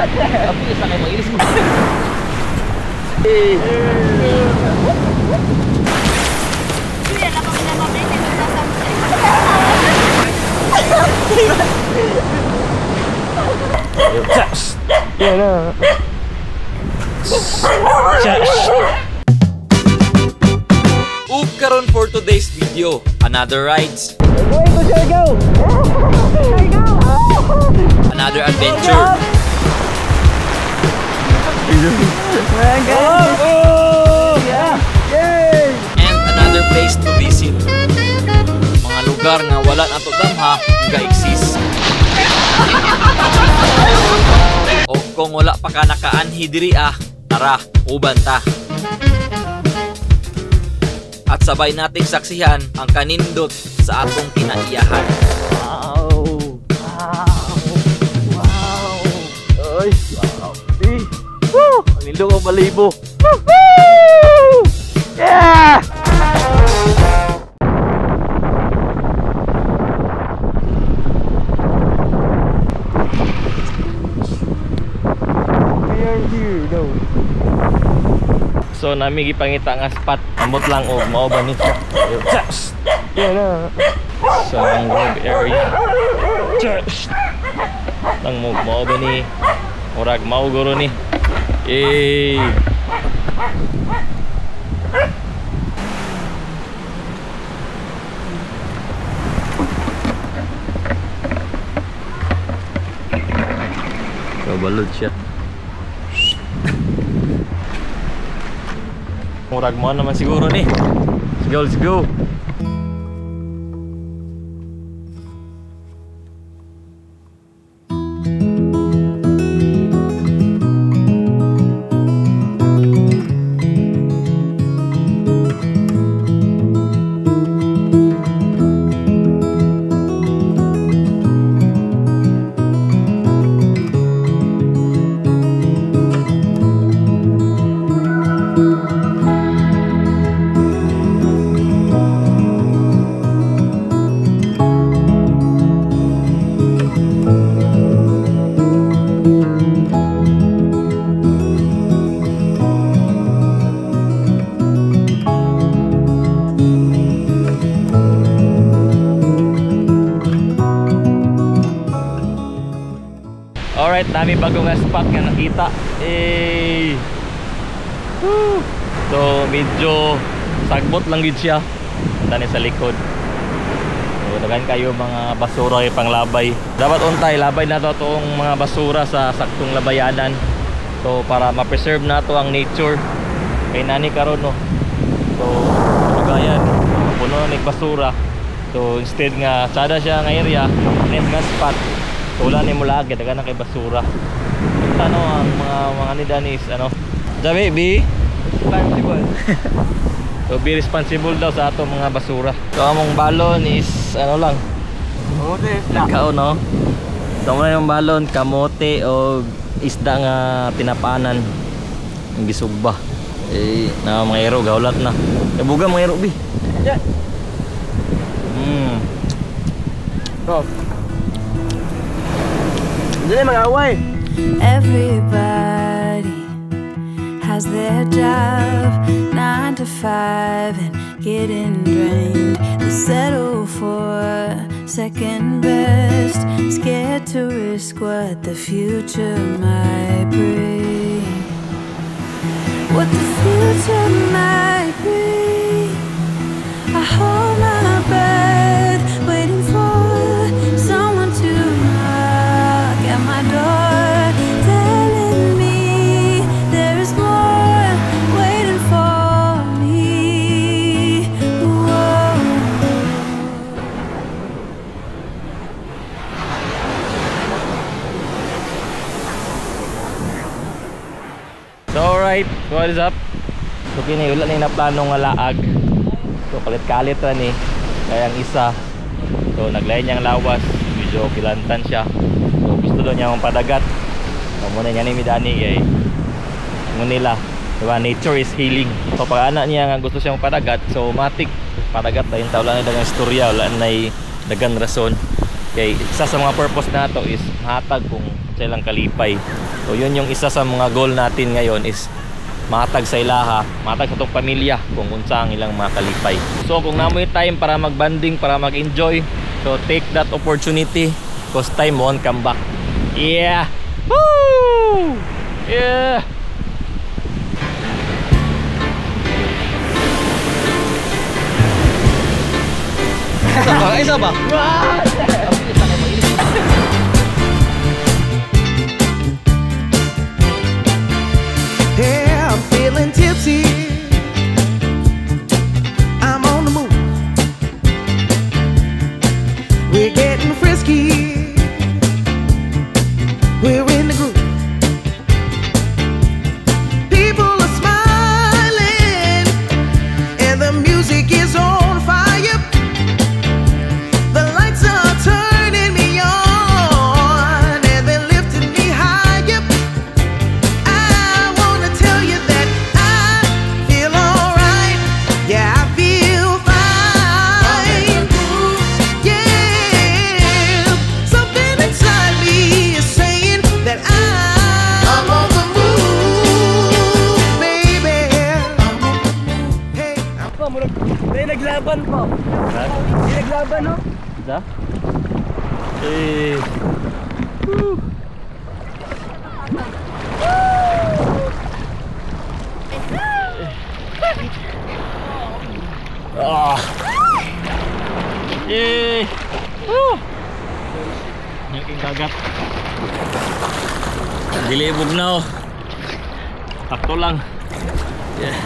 Tapi isa kayo mag-inis mo. Karon for today's video, another rides, another adventure, and another place to visit. Mga lugar nga wala na to damha nga exist. O kung wala pa ka nakaanhi diri tara, uban ta. At sabay nating saksihan ang kanindot sa atong kinaiyahan. Wow! Wow! Wow! Ay! Wow! Woo! Ang lindong ang balibo! Woo! Yeah! We are here though. So nami gipangita nga spot ambot lang og mao ba ni siya. So ang road area. Lang mo mao ba ni murag mao guro ni. Kabalod siya. Murag mo naman siguro ni. Let's go. Alright, dami bagong spot nga nakita. So medyo sagbot lang gid siya. Tani sa likod. So dagan kayo mga basura yung panglabay. Dapat untay labay na to tong mga basura sa saktong labayanan. So para ma-preserve na to ang nature. Kay nani karon no. So lugayan, puno ning basura. So instead nga sada siya nga area, next nga spot. Wala ni mula agad na kay basura. Ano ang mga nidanis ano? Jabi, be responsible. So be responsible daw sa ato mga basura. So among balon is ano lang. Kamote isda. Kao no. So mo yung balon kamote o isda nga tinapanan. Ang gisugba. Na mga ero gawlat na. Buga mga ero bi. Yeah. Oh. Everybody has their job, 9 to 5 and getting drained. They settle for second best, scared to risk what the future might bring. What the future might bring. I hold my breath, waiting for someone to knock at my door, telling me there is more waiting for me. Whoa. So alright, what is up? So kini wala na plano nga laag. So kalit-kalit ra ni kaya ang isa. So naglayan niyang lawas, medyo kilantan siya. So gusto daw niya ang padagat. So muna niya ni midani kay ngunila, diba? Nature is healing. So pag anak niya nga gusto siyang padagat, so matik padagat tayo tawla na dagang istorya, wala na dagang rason. Kay isa sa mga purpose nato is mahatag kung silang kalipay. So yun yung isa sa mga goal natin ngayon is mahatag sa ilaha, mahatag sa itong pamilya kung unsa ang ilang mga kalipay. So kung namoy time para magbanding, para mag-enjoy, so take that opportunity because time won't come back. Yeah! Woo! Yeah! Isa ba? Yeah, I'm feeling tipsy. I'm on the move. We're getting frisky. We're in the groove. People are smiling, and the music is on fire. The lights are turning me on, and they're lifting me higher. I wanna tell you that I feel alright. Yeah, I feel fine. Yeah, something inside me is saying that I'm on the move, baby. Hey, May naglaban po. May naglaban, no? Isa? Eh. Ah. Eh. Yung kagat. Dilibog na oh. Takto lang. Yeah.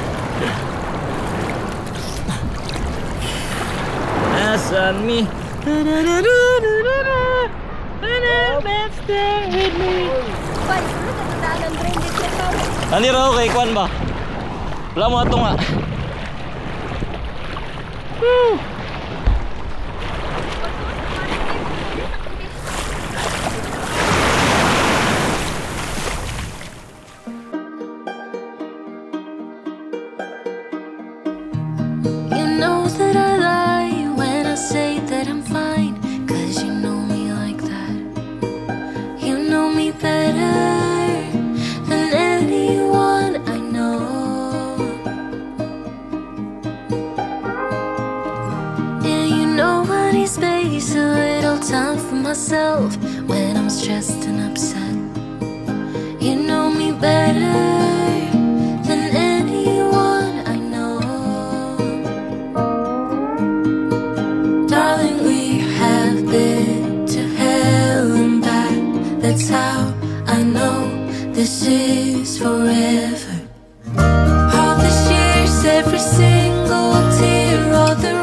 Asan me? Let's stay with me. Ani raw kay Kwan ba? Wala mo ato nga. Woo! You know that I lie when I say that I'm fine, 'cause you know me like that. You know me better than anyone I know. Yeah, you know I need space, a little time for myself when I'm stressed and upset. You know me better than anyone I know. Darling, we have been to hell and back. That's how I know this is forever. All the years, every single tear, all the